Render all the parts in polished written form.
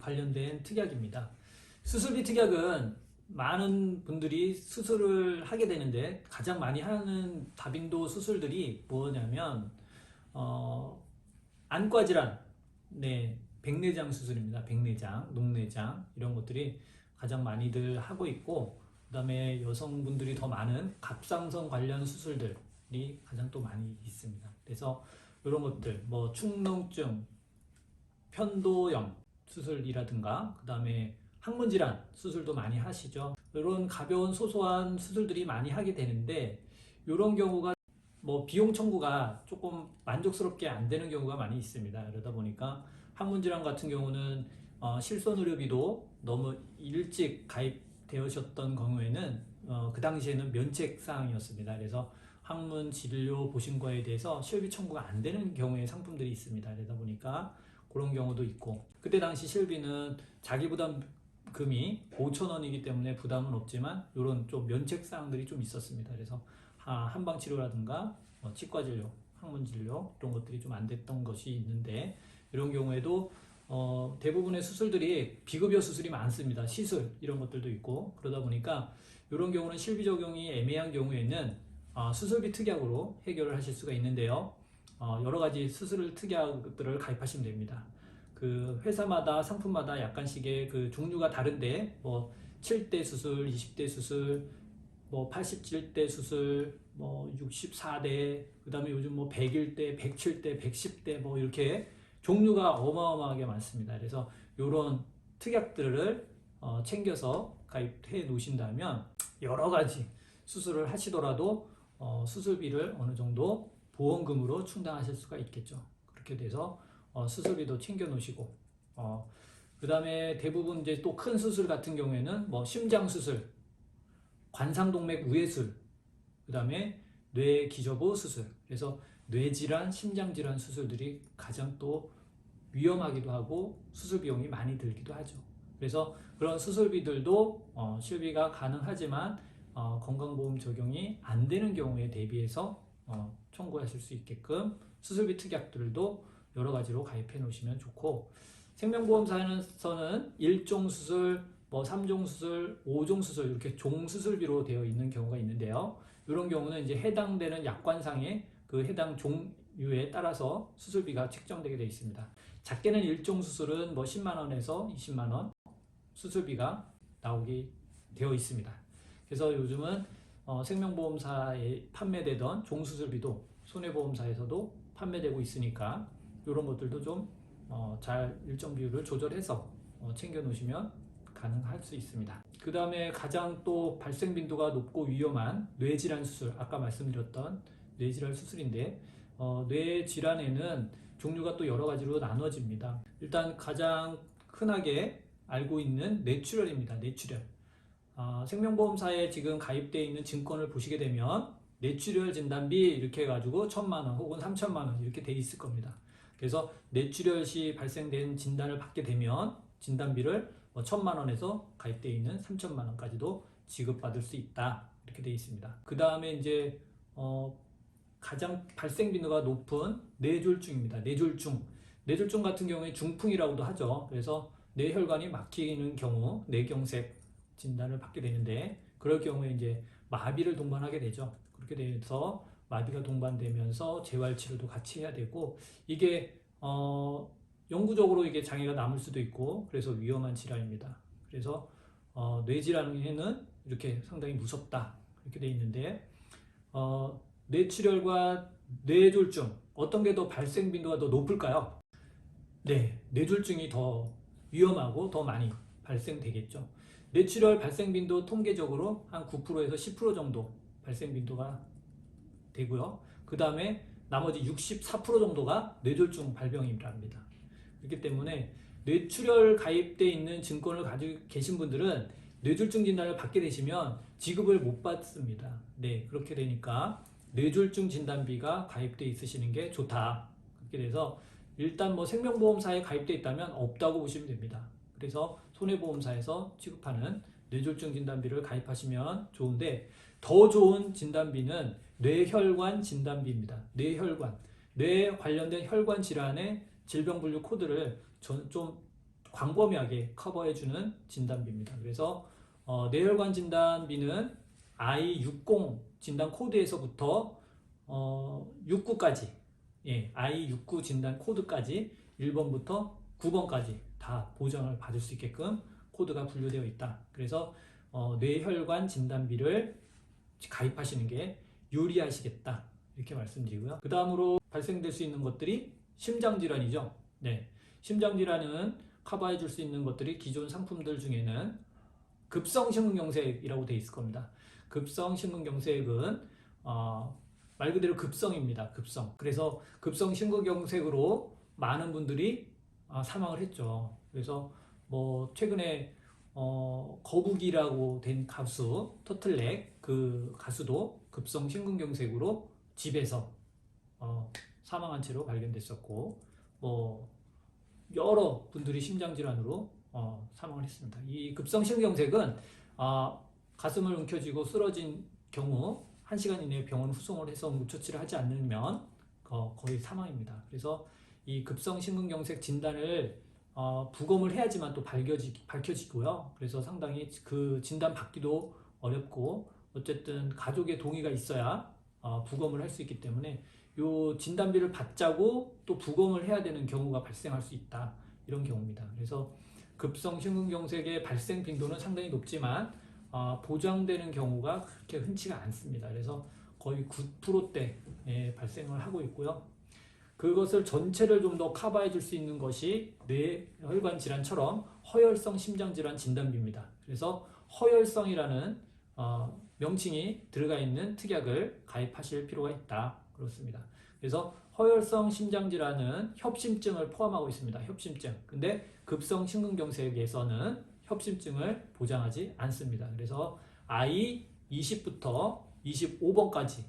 관련된 특약입니다. 수술비 특약은 많은 분들이 수술을 하게 되는데 가장 많이 하는 다빈도 수술들이 뭐냐면 안과 질환, 네, 백내장 수술입니다. 백내장, 녹내장 이런 것들이 가장 많이들 하고 있고, 그 다음에 여성분들이 더 많은 갑상선 관련 수술들이 가장 또 많이 있습니다. 그래서 이런 것들, 뭐 축농증, 편도염 수술이라든가, 그 다음에 항문질환 수술도 많이 하시죠. 이런 가벼운 소소한 수술들이 많이 하게 되는데, 이런 경우가 뭐 비용 청구가 조금 만족스럽게 안 되는 경우가 많이 있습니다. 그러다 보니까 항문질환 같은 경우는 실손의료비도 너무 일찍 가입되셨던 경우에는 그 당시에는 면책사항이었습니다. 그래서 항문 진료 보신거에 대해서 실비 청구가 안 되는 경우의 상품들이 있습니다. 그러다 보니까 그런 경우도 있고, 그때 당시 실비는 자기부담금이 5,000원이기 때문에 부담은 없지만 이런 좀 면책사항들이 좀 있었습니다. 그래서 한방치료라든가 치과진료, 항문진료 이런 것들이 좀 안 됐던 것이 있는데, 이런 경우에도 대부분의 수술들이 비급여 수술이 많습니다. 시술 이런 것들도 있고, 그러다 보니까 이런 경우는 실비 적용이 애매한 경우에는 수술비 특약으로 해결을 하실 수가 있는데요. 여러 가지 수술 특약들을 가입하시면 됩니다. 그 회사마다 상품마다 약간씩의 그 종류가 다른데, 뭐 7대 수술, 20대 수술, 뭐 87대 수술, 뭐 64대, 그 다음에 요즘 뭐 101대, 107대, 110대 뭐 이렇게 종류가 어마어마하게 많습니다. 그래서 이런 특약들을 챙겨서 가입해 놓으신다면 여러 가지 수술을 하시더라도 수술비를 어느 정도 보험금으로 충당하실 수가 있겠죠. 그렇게 돼서 수술비도 챙겨 놓으시고, 그 다음에 대부분 이제 또 큰 수술 같은 경우에는 뭐 심장 수술, 관상동맥 우회술, 그 다음에 뇌 기저부 수술, 그래서 뇌질환, 심장질환 수술들이 가장 또 위험하기도 하고 수술 비용이 많이 들기도 하죠. 그래서 그런 수술비들도 실비가 가능하지만 건강보험 적용이 안 되는 경우에 대비해서 청구하실 수 있게끔 수술비 특약들도 여러 가지로 가입해 놓으시면 좋고, 생명보험사에서는 1종 수술, 뭐 3종 수술, 5종 수술 이렇게 종 수술비로 되어 있는 경우가 있는데요. 이런 경우는 이제 해당되는 약관상의 그 해당 종류에 따라서 수술비가 책정되게 되어 있습니다. 작게는 1종 수술은 뭐 10만 원에서 20만 원 수술비가 나오게 되어 있습니다. 그래서 요즘은 생명보험사에 판매되던 종수술비도 손해보험사에서도 판매되고 있으니까 이런 것들도 좀 잘 일정 비율을 조절해서 챙겨 놓으시면 가능할 수 있습니다. 그 다음에 가장 또 발생 빈도가 높고 위험한 뇌질환 수술, 아까 말씀드렸던 뇌질환 수술인데, 뇌질환에는 종류가 또 여러 가지로 나눠집니다. 일단 가장 흔하게 알고 있는 뇌출혈입니다. 뇌출혈. 생명보험사에 지금 가입되어 있는 증권을 보시게 되면 뇌출혈 진단비 이렇게 해가지고 1,000만 원 혹은 3,000만 원 이렇게 돼 있을 겁니다. 그래서 뇌출혈 시 발생된 진단을 받게 되면 진단비를 1,000만 원에서 가입되어 있는 3,000만 원까지도 지급받을 수 있다, 이렇게 되어 있습니다. 그 다음에 이제 가장 발생 빈도가 높은 뇌졸중입니다. 뇌졸중 같은 경우에 중풍이라고도 하죠. 그래서 뇌혈관이 막히는 경우 뇌경색 진단을 받게 되는데, 그럴 경우에 이제 마비를 동반하게 되죠. 그렇게 돼서 마비가 동반되면서 재활치료도 같이 해야 되고, 이게 영구적으로 이게 장애가 남을 수도 있고, 그래서 위험한 질환입니다. 그래서 뇌질환에는 이렇게 상당히 무섭다, 이렇게 돼 있는데, 뇌출혈과 뇌졸중 어떤 게 더 발생 빈도가 더 높을까요? 네, 뇌졸중이 더 위험하고 더 많이 발생되겠죠. 뇌출혈 발생 빈도 통계적으로 한 9%에서 10% 정도 발생 빈도가 되고요. 그 다음에 나머지 64% 정도가 뇌졸중 발병이랍니다. 그렇기 때문에 뇌출혈 가입되어 있는 증권을 가지고 계신 분들은 뇌졸중 진단을 받게 되시면 지급을 못 받습니다. 네, 그렇게 되니까 뇌졸중 진단비가 가입되어 있으시는 게 좋다. 그렇게 돼서 일단 뭐 생명보험사에 가입되어 있다면 없다고 보시면 됩니다. 그래서 손해보험사에서 취급하는 뇌졸중 진단비를 가입하시면 좋은데, 더 좋은 진단비는 뇌혈관 진단비입니다. 뇌혈관, 뇌 관련된 혈관 질환의 질병분류 코드를 좀 광범위하게 커버해주는 진단비입니다. 그래서 뇌혈관 진단비는 I60 진단 코드에서부터 69까지, 예, I69 진단 코드까지 1번부터 9번까지 다 보장을 받을 수 있게끔 코드가 분류되어 있다. 그래서 뇌혈관 진단비를 가입하시는 게 유리하시겠다, 이렇게 말씀드리고요. 그 다음으로 발생될 수 있는 것들이 심장질환이죠. 네, 심장질환은 커버해 줄 수 있는 것들이 기존 상품들 중에는 급성심근경색이라고 되어 있을 겁니다. 급성심근경색은 말 그대로 급성입니다. 급성. 그래서 급성심근경색으로 많은 분들이 사망을 했죠. 그래서 뭐 최근에 거북이라고 된 가수 터틀넥, 그 가수도 급성심근경색으로 집에서 사망한 채로 발견됐었고, 뭐 여러 분들이 심장질환으로 사망을 했습니다. 이 급성심근경색은 가슴을 움켜쥐고 쓰러진 경우 1시간 이내에 병원 후송을 해서 응급처치를 하지 않으면 거의 사망입니다. 그래서 이 급성심근경색 진단을 부검을 해야지만 또 밝혀지고요. 그래서 상당히 그 진단 받기도 어렵고, 어쨌든 가족의 동의가 있어야 부검을 할 수 있기 때문에 요 진단비를 받자고 또 부검을 해야 되는 경우가 발생할 수 있다, 이런 경우입니다. 그래서 급성심근경색의 발생 빈도는 상당히 높지만 보장되는 경우가 그렇게 흔치가 않습니다. 그래서 거의 9%대 발생을 하고 있고요. 그것을 전체를 좀 더 커버해 줄 수 있는 것이 뇌혈관 질환처럼 허혈성 심장질환 진단비입니다. 그래서 허혈성이라는 명칭이 들어가 있는 특약을 가입하실 필요가 있다, 그렇습니다. 그래서 허혈성 심장질환은 협심증을 포함하고 있습니다. 협심증. 근데 급성심근경색에서는 협심증을 보장하지 않습니다. 그래서 I20부터 25번까지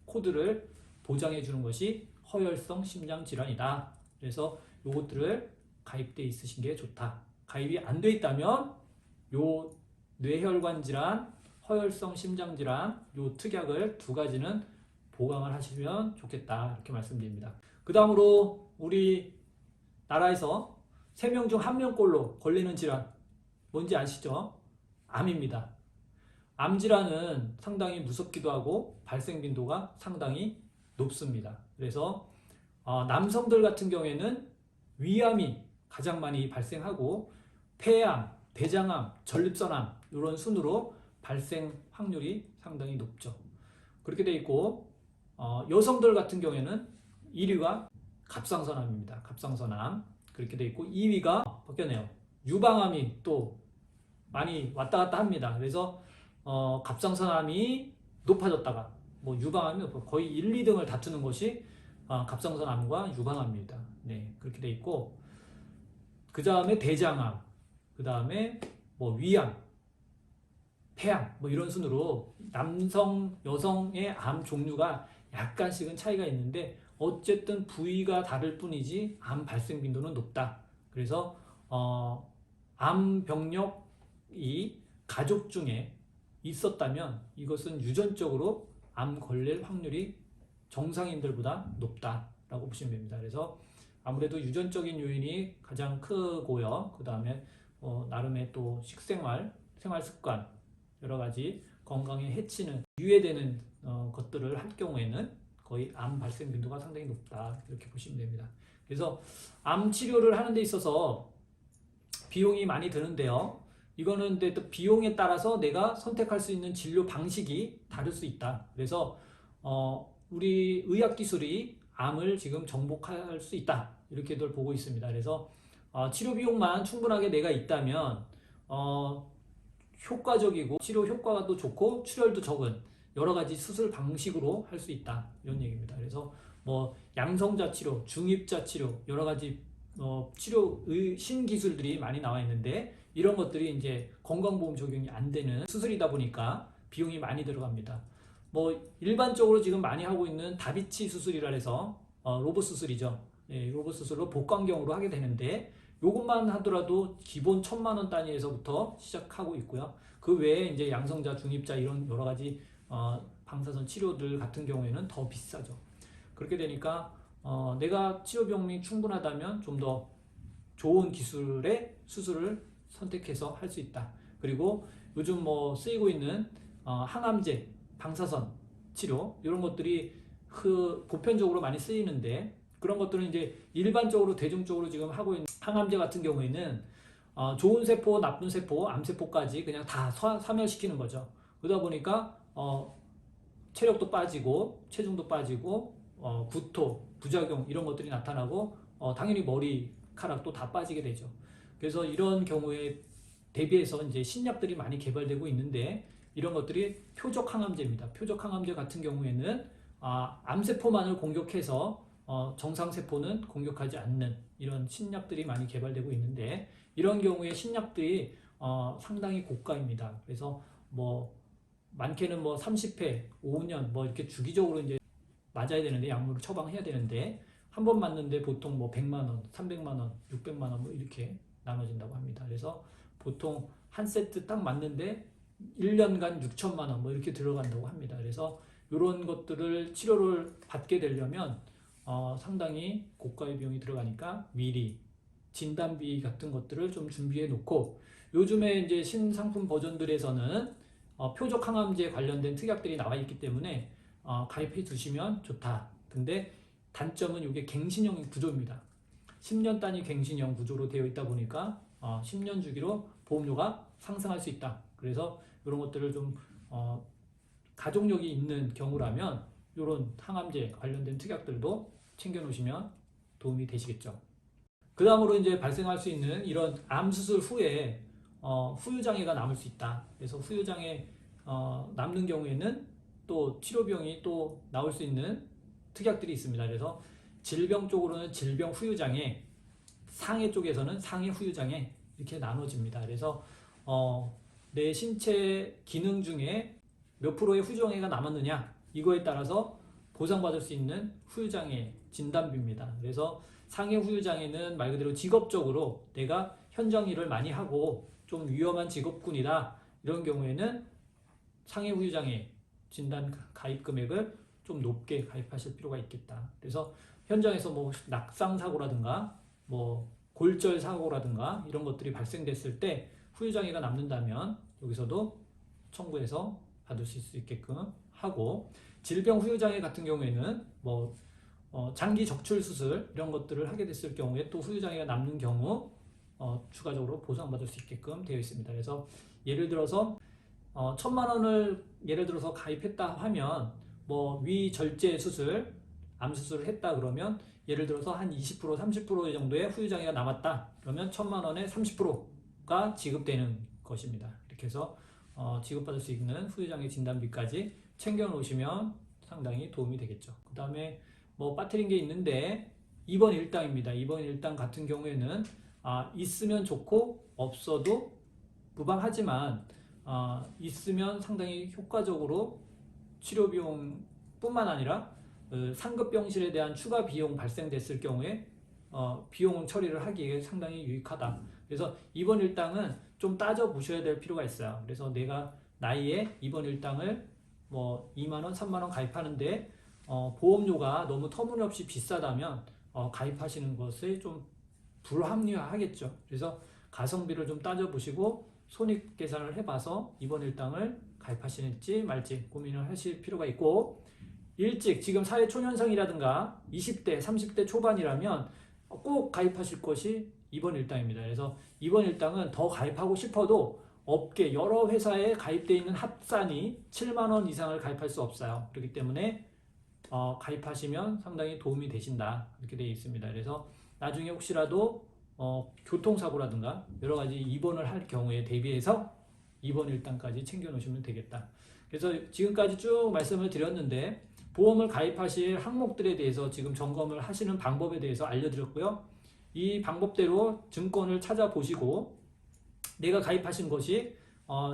코드를 보장해 주는 것이 허혈성 심장질환이다. 그래서 요것들을 가입되어 있으신 게 좋다. 가입이 안 돼 있다면 요 뇌혈관 질환, 허혈성 심장질환 요 특약을 두 가지는 보강을 하시면 좋겠다, 이렇게 말씀드립니다. 그 다음으로 우리 나라에서 3명 중 1명꼴로 걸리는 질환 뭔지 아시죠? 암입니다. 암질환은 상당히 무섭기도 하고 발생 빈도가 상당히 높습니다. 그래서 남성들 같은 경우에는 위암이 가장 많이 발생하고 폐암, 대장암, 전립선암 이런 순으로 발생 확률이 상당히 높죠. 그렇게 돼 있고 여성들 같은 경우에는 1위가 갑상선암입니다. 갑상선암. 그렇게 돼 있고 2위가 바뀌었네요. 유방암이 또 많이 왔다 갔다 합니다. 그래서 갑상선암이 높아졌다가 뭐 유방암이 거의 1, 2등을 다투는 것이 갑상선암과 유방암입니다. 네, 그렇게 돼 있고, 그 다음에 대장암, 그 다음에 뭐 위암, 폐암 뭐 이런 순으로 남성, 여성의 암 종류가 약간씩은 차이가 있는데 어쨌든 부위가 다를 뿐이지 암 발생 빈도는 높다. 그래서 암 병력이 가족 중에 있었다면 이것은 유전적으로 암 걸릴 확률이 정상인들보다 높다라고 보시면 됩니다. 그래서 아무래도 유전적인 요인이 가장 크고요. 그 다음에 나름의 또 식생활, 생활 습관, 여러 가지 건강에 해치는 유해되는 것들을 할 경우에는 거의 암 발생 빈도가 상당히 높다, 이렇게 보시면 됩니다. 그래서 암 치료를 하는 데 있어서 비용이 많이 드는데요. 이거는 근데 또 비용에 따라서 내가 선택할 수 있는 진료 방식이 다를 수 있다. 그래서 우리 의학 기술이 암을 지금 정복할 수 있다, 이렇게들 보고 있습니다. 그래서 치료 비용만 충분하게 내가 있다면 효과적이고 치료 효과가 또 좋고 출혈도 적은 여러 가지 수술 방식으로 할 수 있다, 이런 얘기입니다. 그래서 뭐 양성자 치료, 중입자 치료, 여러 가지 치료의 신기술들이 많이 나와 있는데 이런 것들이 이제 건강보험 적용이 안 되는 수술이다 보니까 비용이 많이 들어갑니다. 뭐 일반적으로 지금 많이 하고 있는 다비치 수술이라 해서 로봇 수술이죠. 예, 로봇 수술로 복강경으로 하게 되는데 요것만 하더라도 기본 1,000만 원 단위에서부터 시작하고 있고요. 그 외에 이제 양성자, 중입자 이런 여러 가지 방사선 치료들 같은 경우에는 더 비싸죠. 그렇게 되니까 내가 치료 비용이 충분하다면 좀 더 좋은 기술의 수술을 선택해서 할 수 있다. 그리고 요즘 뭐 쓰이고 있는 항암제, 방사선 치료 이런 것들이 보편적으로 많이 쓰이는데, 그런 것들은 이제 일반적으로 대중적으로 지금 하고 있는 항암제 같은 경우에는 좋은 세포, 나쁜 세포, 암세포까지 그냥 다 사멸시키는 거죠. 그러다 보니까 체력도 빠지고 체중도 빠지고 구토, 부작용 이런 것들이 나타나고 당연히 머리카락도 다 빠지게 되죠. 그래서 이런 경우에 대비해서 이제 신약들이 많이 개발되고 있는데, 이런 것들이 표적 항암제입니다. 표적 항암제 같은 경우에는 암세포만을 공격해서 정상세포는 공격하지 않는 이런 신약들이 많이 개발되고 있는데, 이런 경우에 신약들이 상당히 고가입니다. 그래서 뭐 많게는 뭐 30회, 5년 뭐 이렇게 주기적으로 이제 맞아야 되는데, 약물을 처방해야 되는데, 한 번 맞는데 보통 뭐 100만 원, 300만 원, 600만 원 뭐 이렇게 나눠진다고 합니다. 그래서 보통 한 세트 딱 맞는데 1년간 6천만 원 뭐 이렇게 들어간다고 합니다. 그래서 이런 것들을 치료를 받게 되려면 상당히 고가의 비용이 들어가니까 미리 진단비 같은 것들을 좀 준비해 놓고, 요즘에 이제 신상품 버전들에서는 표적 항암제 관련된 특약들이 나와 있기 때문에 가입해 두시면 좋다. 근데 단점은 이게 갱신형 구조입니다. 10년 단위 갱신형 구조로 되어 있다 보니까 10년 주기로 보험료가 상승할 수 있다. 그래서 이런 것들을 좀 가족력이 있는 경우라면 이런 항암제 관련된 특약들도 챙겨 놓으시면 도움이 되시겠죠. 그 다음으로 이제 발생할 수 있는 이런 암 수술 후에 후유장애가 남을 수 있다. 그래서 후유장애 남는 경우에는 또 치료 비용이 또 나올 수 있는 특약들이 있습니다. 그래서 질병 쪽으로는 질병 후유장애, 상해 쪽에서는 상해 후유장애 이렇게 나눠집니다. 그래서 내 신체 기능 중에 몇 프로의 후유장애가 남았느냐, 이거에 따라서 보상받을 수 있는 후유장애 진단비입니다. 그래서 상해 후유장애는 말 그대로 직업적으로 내가 현장 일을 많이 하고 좀 위험한 직업군이다, 이런 경우에는 상해 후유장애 진단 가입 금액을 좀 높게 가입하실 필요가 있겠다. 그래서 현장에서 뭐 낙상 사고라든가 뭐 골절 사고라든가 이런 것들이 발생됐을 때 후유장애가 남는다면 여기서도 청구해서 받으실 수 있게끔 하고, 질병 후유장애 같은 경우에는 뭐 장기 적출 수술 이런 것들을 하게 됐을 경우에 또 후유장애가 남는 경우 추가적으로 보상받을 수 있게끔 되어 있습니다. 그래서 예를 들어서 1,000만 원을 예를 들어서 가입했다 하면 뭐 위절제 수술, 암 수술을 했다 그러면 예를 들어서 한 20%, 30% 정도의 후유장애가 남았다 그러면 1,000만 원의 30%가 지급되는 것입니다. 이렇게 해서 지급받을 수 있는 후유장애 진단비까지 챙겨 놓으시면 상당히 도움이 되겠죠. 그 다음에 뭐 빠뜨린 게 있는데, 입원 일당입니다. 입원 일당 같은 경우에는 있으면 좋고 없어도 무방하지만 있으면 상당히 효과적으로 치료 비용 뿐만 아니라 상급 병실에 대한 추가 비용 발생됐을 경우에 비용 처리를 하기에 상당히 유익하다. 그래서 입원 일당은 좀 따져 보셔야 될 필요가 있어요. 그래서 내가 나이에 입원 일당을 뭐 2만 원, 3만 원 가입하는데 보험료가 너무 터무니없이 비싸다면 가입하시는 것에 좀 불합리하겠죠. 그래서 가성비를 좀 따져 보시고 손익 계산을 해봐서 입원 일당을 가입하시는지 말지 고민을 하실 필요가 있고, 일찍 지금 사회 초년생이라든가 20대, 30대 초반이라면 꼭 가입하실 것이 입원 일당입니다. 그래서 입원 일당은 더 가입하고 싶어도 업계 여러 회사에 가입되어 있는 합산이 7만 원 이상을 가입할 수 없어요. 그렇기 때문에 가입하시면 상당히 도움이 되신다, 이렇게 되어 있습니다. 그래서 나중에 혹시라도 교통사고라든가 여러 가지 입원을 할 경우에 대비해서 입원 일당까지 챙겨 놓으시면 되겠다. 그래서 지금까지 쭉 말씀을 드렸는데, 보험을 가입하실 항목들에 대해서 지금 점검을 하시는 방법에 대해서 알려드렸고요. 이 방법대로 증권을 찾아보시고 내가 가입하신 것이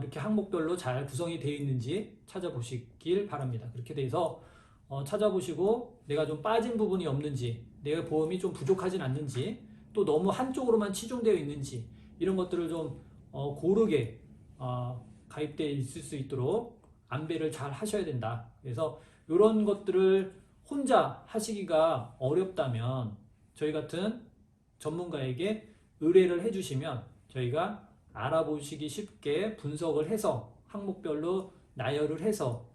이렇게 항목별로 잘 구성이 되어 있는지 찾아보시길 바랍니다. 그렇게 돼서 찾아보시고 내가 좀 빠진 부분이 없는지, 내가 보험이 좀 부족하진 않는지, 또 너무 한쪽으로만 치중되어 있는지, 이런 것들을 좀 고르게 가입되어 있을 수 있도록 안배를 잘 하셔야 된다. 그래서 이런 것들을 혼자 하시기가 어렵다면 저희 같은 전문가에게 의뢰를 해주시면 저희가 알아보시기 쉽게 분석을 해서 항목별로 나열을 해서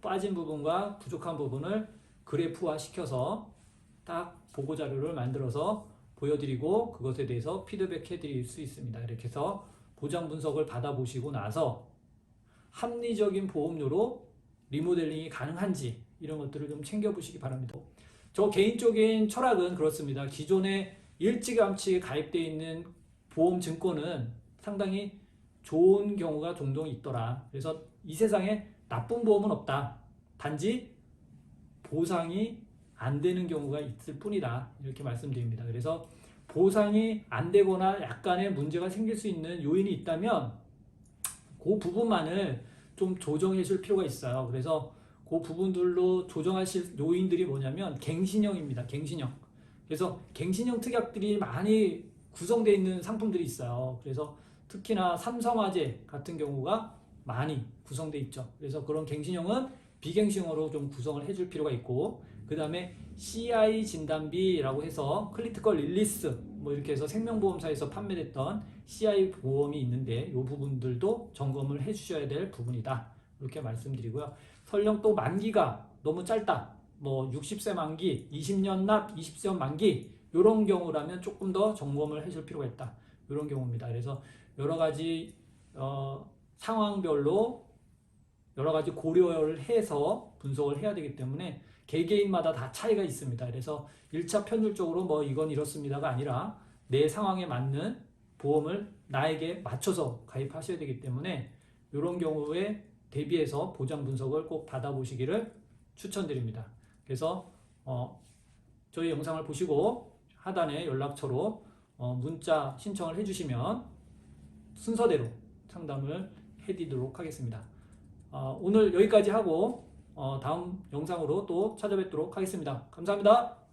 빠진 부분과 부족한 부분을 그래프화 시켜서 딱 보고자료를 만들어서 보여드리고 그것에 대해서 피드백 해드릴 수 있습니다. 이렇게 해서 보장 분석을 받아보시고 나서 합리적인 보험료로 리모델링이 가능한지 이런 것들을 좀 챙겨보시기 바랍니다. 저 개인적인 철학은 그렇습니다. 기존에 일찌감치 가입되어 있는 보험 증권은 상당히 좋은 경우가 종종 있더라. 그래서 이 세상에 나쁜 보험은 없다. 단지 보상이 안 되는 경우가 있을 뿐이다. 이렇게 말씀드립니다. 그래서 보상이 안 되거나 약간의 문제가 생길 수 있는 요인이 있다면 그 부분만을 좀 조정해 줄 필요가 있어요. 그래서 그 부분들로 조정하실 요인들이 뭐냐면 갱신형입니다. 갱신형. 그래서 갱신형 특약들이 많이 구성되어 있는 상품들이 있어요. 그래서 특히나 삼성화재 같은 경우가 많이 구성되어 있죠. 그래서 그런 갱신형은 비갱신형으로 좀 구성을 해줄 필요가 있고, 그 다음에 CI 진단비라고 해서 크리티컬 릴리스 뭐 이렇게 해서 생명보험사에서 판매됐던 CI 보험이 있는데 이 부분들도 점검을 해주셔야 될 부분이다. 이렇게 말씀드리고요. 설령 또 만기가 너무 짧다. 뭐 60세 만기, 20년 납, 20세 만기 이런 경우라면 조금 더 점검을 해줄 필요가 있다. 이런 경우입니다. 그래서 여러 가지 상황별로 여러 가지 고려를 해서 분석을 해야 되기 때문에 개개인마다 다 차이가 있습니다. 그래서 1차 편율적으로 뭐 이건 이렇습니다가 아니라 내 상황에 맞는 보험을 나에게 맞춰서 가입하셔야 되기 때문에 이런 경우에 대비해서 보장 분석을 꼭 받아보시기를 추천드립니다. 그래서 저희 영상을 보시고 하단에 연락처로 문자 신청을 해주시면 순서대로 상담을 해드리도록 하겠습니다. 오늘 여기까지 하고 다음 영상으로 또 찾아뵙도록 하겠습니다. 감사합니다.